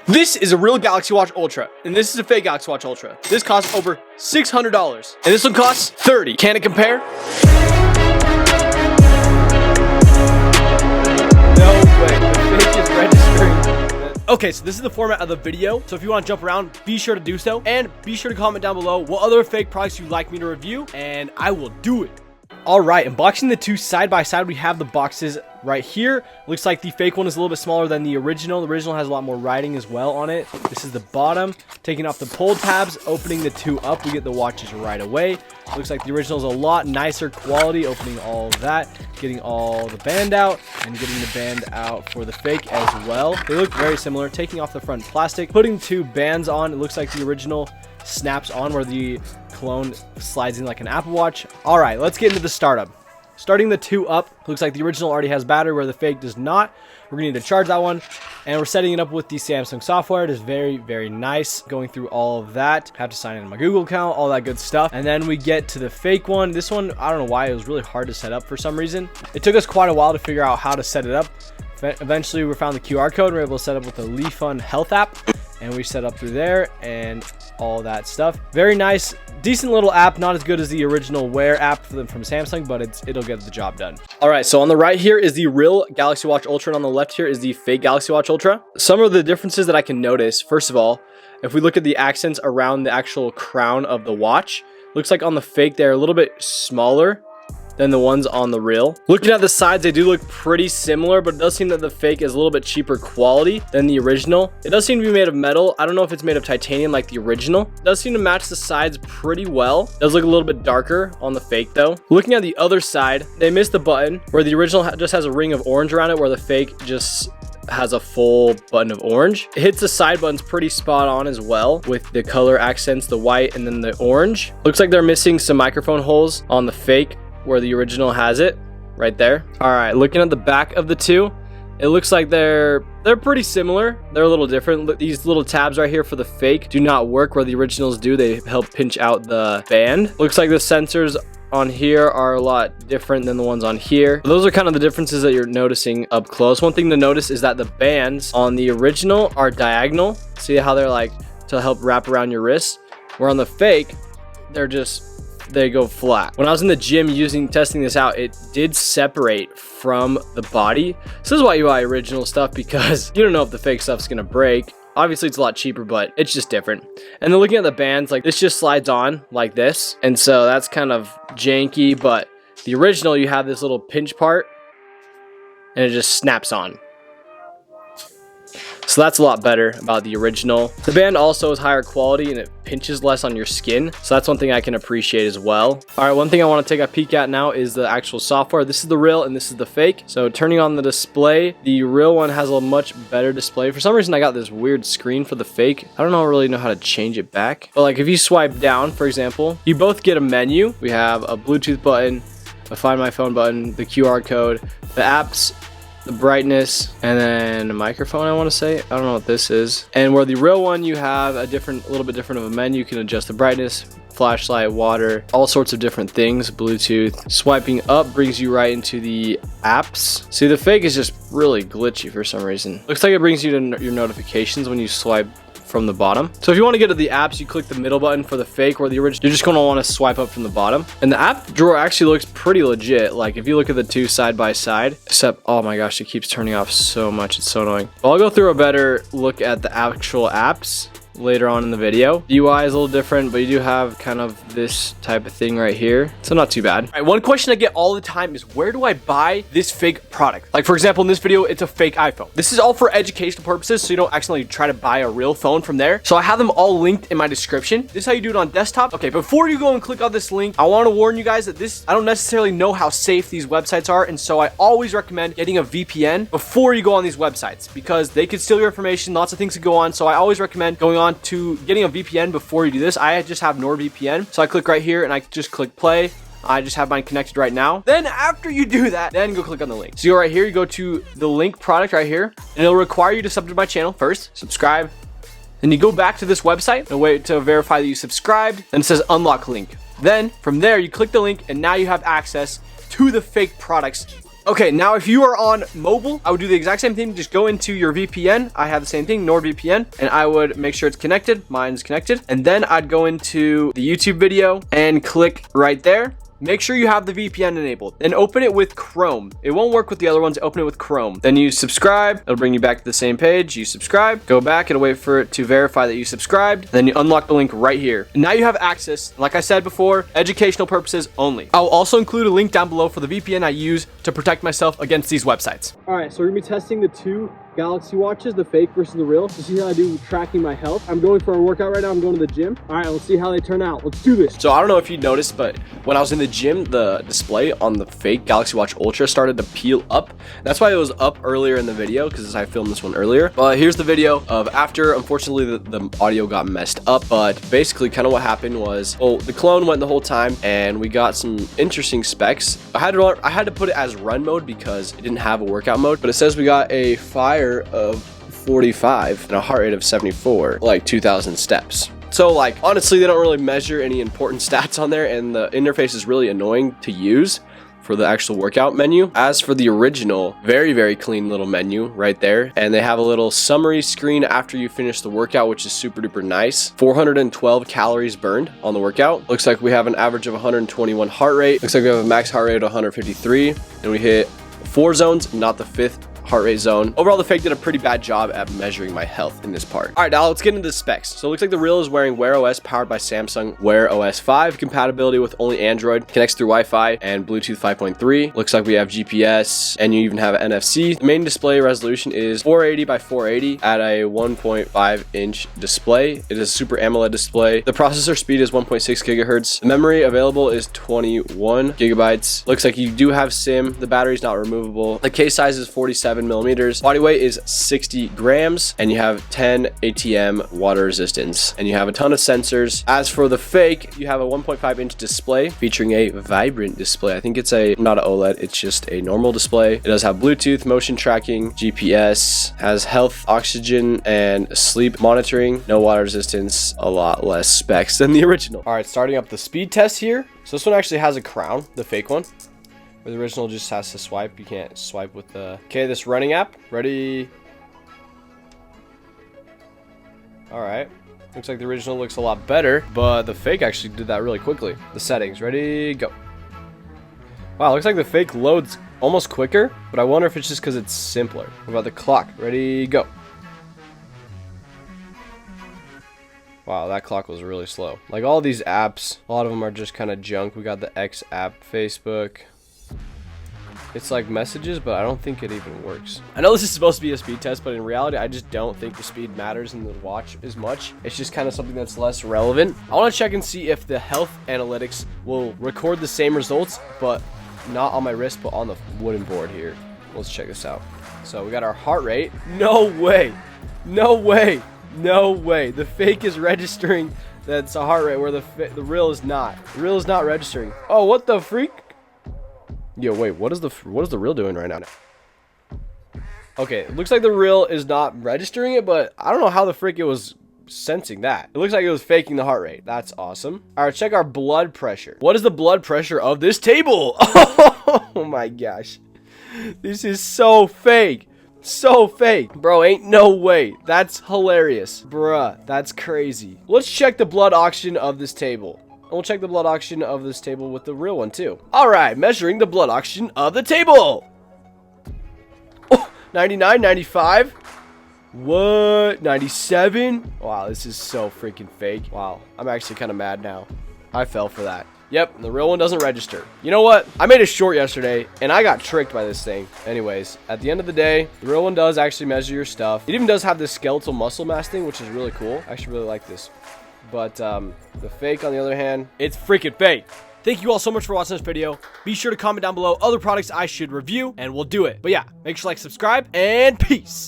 This is a real Galaxy Watch Ultra, and this is a fake Galaxy Watch Ultra. This costs over $600, and this one costs $30. Can it compare? No way, the fake is registering. Okay, so this is the format of the video, so if you want to jump around, be sure to do so, and be sure to comment down below what other fake products you'd like me to review, and I will do it. All right, unboxing the two side by side, we have the boxes right here. Looks like the fake one is a little bit smaller than the original. The original has a lot more writing as well on it. This is the bottom. Taking off the pull tabs, opening the two up, we get the watches right away. Looks like the original is a lot nicer quality, opening all of that, getting all the band out, and getting the band out for the fake as well. They look very similar. Taking off the front plastic, putting two bands on. It looks like the original snaps on where the clone slides in like an Apple Watch. All right, let's get into the startup. Starting the two up, looks like the original already has battery where the fake does not. We're gonna need to charge that one, and we're setting it up with the Samsung software. It is very, very nice. Going through all of that, have to sign in my Google account, all that good stuff. And then we get to the fake one. This one, I don't know why, it was really hard to set up for some reason. It took us quite a while to figure out how to set it up. Eventually, we found the QR code. We were able to set up with the LeafFun Health app, and we set up through there and all that stuff. Very nice, decent little app. Not as good as the original Wear app from Samsung, but it'll get the job done. All right, so on the right here is the real Galaxy Watch Ultra, and on the left here is the fake Galaxy Watch Ultra. Some of the differences that I can notice, first of all, if we look at the accents around the actual crown of the watch, looks like on the fake they're a little bit smaller than the ones on the real. Looking at the sides, they do look pretty similar, but it does seem that the fake is a little bit cheaper quality than the original. It does seem to be made of metal. I don't know if it's made of titanium like the original. It does seem to match the sides pretty well. It does look a little bit darker on the fake though. Looking at the other side, they missed the button where the original just has a ring of orange around it, where the fake just has a full button of orange. It hits the side buttons pretty spot on as well with the color accents, the white and then the orange. Looks like they're missing some microphone holes on the fake where the original has it right there. All right, looking at the back of the two, it looks like they're pretty similar. They're a little different. These little tabs right here for the fake do not work where the originals do. They help pinch out the band. Looks like the sensors on here are a lot different than the ones on here. Those are kind of the differences that you're noticing up close. One thing to notice is that the bands on the original are diagonal. See how they're like to help wrap around your wrist, where on the fake they go flat. When I was in the gym testing this out, it did separate from the body. So this is why you buy original stuff, because you don't know if the fake stuff's gonna break. Obviously it's a lot cheaper, but it's just different. And then looking at the bands, like this just slides on like this, and so that's kind of janky. But the original, you have this little pinch part and it just snaps on. So that's a lot better about the original. The band also is higher quality and it pinches less on your skin. So that's one thing I can appreciate as well. All right, one thing I want to take a peek at now is the actual software. This is the real and this is the fake. So turning on the display, the real one has a much better display. For some reason, I got this weird screen for the fake. I don't really know how to change it back. But like if you swipe down, for example, you both get a menu. We have a Bluetooth button, a Find My Phone button, the QR code, the apps, the brightness, and then a microphone, I want to say. I don't know what this is. And where the real one, you have a little bit different of a menu. You can adjust the brightness, flashlight, water, all sorts of different things, Bluetooth. Swiping up brings you right into the apps. See, the fake is just really glitchy for some reason. Looks like it brings you to your notifications when you swipe from the bottom. So if you want to get to the apps, you click the middle button. For the fake or the original, you're just going to want to swipe up from the bottom. And the app drawer actually looks pretty legit. Like if you look at the two side by side, except, oh my gosh, it keeps turning off so much. It's so annoying. But I'll go through a better look at the actual apps later on in the video. The UI is a little different, but you do have kind of this type of thing right here, so not too bad. All right, one question I get all the time is, where do I buy this fake product? Like for example, in this video, it's a fake iPhone. This is all for educational purposes, so you don't accidentally try to buy a real phone from there. So I have them all linked in my description. This is how you do it on desktop. Okay, before you go and click on this link, I want to warn you guys that I don't necessarily know how safe these websites are, and so I always recommend getting a VPN before you go on these websites, because they could steal your information. Lots of things could go on, so I always recommend going on to getting a VPN before you do this. I just have NordVPN, so I click right here and I just click play. I just have mine connected right now. Then after you do that, then go click on the link. So you go right here, you go to the link product right here, and it'll require you to sub to my channel first, subscribe. Then you go back to this website and wait to verify that you subscribed. Then it says unlock link. Then from there, you click the link and now you have access to the fake products Okay, now if you are on mobile, I would do the exact same thing. Just go into your VPN. I have the same thing, NordVPN, and I would make sure it's connected. Mine's connected. And then I'd go into the YouTube video and click right there. Make sure you have the VPN enabled and open it with Chrome. It won't work with the other ones. Open it with Chrome. Then you subscribe. It'll bring you back to the same page. You subscribe, go back. It'll wait for it to verify that you subscribed. Then you unlock the link right here. And now you have access. Like I said before, educational purposes only. I'll also include a link down below for the VPN I use to protect myself against these websites. All right, so we're gonna be testing the two Galaxy watches, the fake versus the real, to see how I do tracking my health. I'm going for a workout right now. I'm going to the gym. All right, let's see how they turn out. Let's do this. So I don't know if you noticed, but when I was in the gym, the display on the fake Galaxy Watch Ultra started to peel up. That's why it was up earlier in the video, because I filmed this one earlier. But here's the video of after. Unfortunately, the audio got messed up, but basically kind of what happened was, well, the clone went the whole time and we got some interesting specs. I had to put it as run mode because it didn't have a workout mode, but it says we got a fire of 45 and a heart rate of 74, like 2,000 steps. So like, honestly, they don't really measure any important stats on there, and the interface is really annoying to use for the actual workout menu. As for the original, very clean little menu right there, and they have a little summary screen after you finish the workout, which is super duper nice. 412 calories burned on the workout. Looks like we have an average of 121 heart rate. Looks like we have a max heart rate of 153, and we hit 4 zones, not the 5th heart rate zone. Overall, the fake did a pretty bad job at measuring my health in this part. All right, now let's get into the specs. So it looks like the real is wearing Wear OS powered by Samsung Wear OS 5, compatibility with only Android, connects through Wi-Fi and Bluetooth 5.3. Looks like we have GPS and you even have NFC. The main display resolution is 480 by 480 at a 1.5 inch display. It is a Super AMOLED display. The processor speed is 1.6 gigahertz. The memory available is 21 gigabytes. Looks like you do have SIM. The battery is not removable. The case size is 47 millimeters. Body weight is 60 grams, and you have 10 ATM water resistance, and you have a ton of sensors. As for the fake, you have a 1.5 inch display featuring a vibrant display. I think it's not an OLED, it's just a normal display. It does have Bluetooth, motion tracking, GPS, has health, oxygen, and sleep monitoring. No water resistance, a lot less specs than the original. All right, starting up the speed test here. So this one actually has a crown, the fake one. Where the original just has to swipe. You can't swipe with the... Okay, this running app. Ready? Alright. Looks like the original looks a lot better, but the fake actually did that really quickly. The settings. Ready? Go. Wow, looks like the fake loads almost quicker, but I wonder if it's just because it's simpler. What about the clock? Ready? Go. Wow, that clock was really slow. Like all these apps, a lot of them are just kind of junk. We got the X app, Facebook. It's like messages, but I don't think it even works. I know this is supposed to be a speed test, but in reality, I just don't think the speed matters in the watch as much. It's just kind of something that's less relevant. I want to check and see if the health analytics will record the same results, but not on my wrist, but on the wooden board here. Let's check this out. So we got our heart rate. No way. No way. No way. The fake is registering that's a heart rate where the real is not. The real is not registering. Oh, what the freak? Yo, wait, what is the real doing right now? Okay, it looks like the real is not registering it, but I don't know how the frick it was sensing that. It looks like it was faking the heart rate. That's awesome. All right, check our blood pressure. What is the blood pressure of this table? Oh my gosh. This is so fake. So fake. Bro, ain't no way. That's hilarious. Bruh, that's crazy. Let's check the blood oxygen of this table. And we'll check the blood oxygen of this table with the real one too. All right, measuring the blood oxygen of the table. Oh, 99, 95. What? 97? Wow, this is so freaking fake. Wow, I'm actually kind of mad now. I fell for that. Yep, the real one doesn't register. You know what? I made a short yesterday, and I got tricked by this thing. Anyways, at the end of the day, the real one does actually measure your stuff. It even does have this skeletal muscle mass thing, which is really cool. I actually really like this. But the fake, on the other hand, it's freaking fake. Thank you all so much for watching this video. Be sure to comment down below other products I should review, and we'll do it. But yeah, make sure to like, subscribe, and peace.